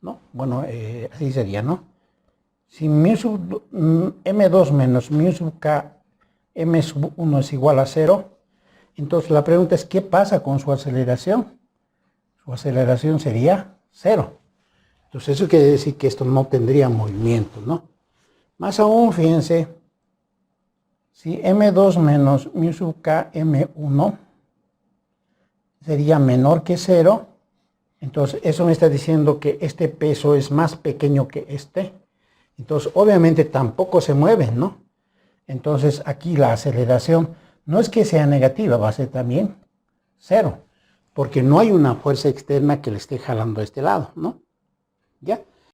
¿no? Bueno, así sería, ¿no? Si M2 menos mu sub k, M sub 1 es igual a 0, entonces la pregunta es, ¿qué pasa con su aceleración? Su aceleración sería 0. Entonces eso quiere decir que esto no tendría movimiento, ¿no? Más aún, fíjense, si M2 menos mu sub k M1 sería menor que 0, entonces eso me está diciendo que este peso es más pequeño que este. Entonces obviamente tampoco se mueven, ¿no? Entonces aquí la aceleración no es que sea negativa, va a ser también 0, porque no hay una fuerza externa que le esté jalando a este lado, ¿no? ¿Ya?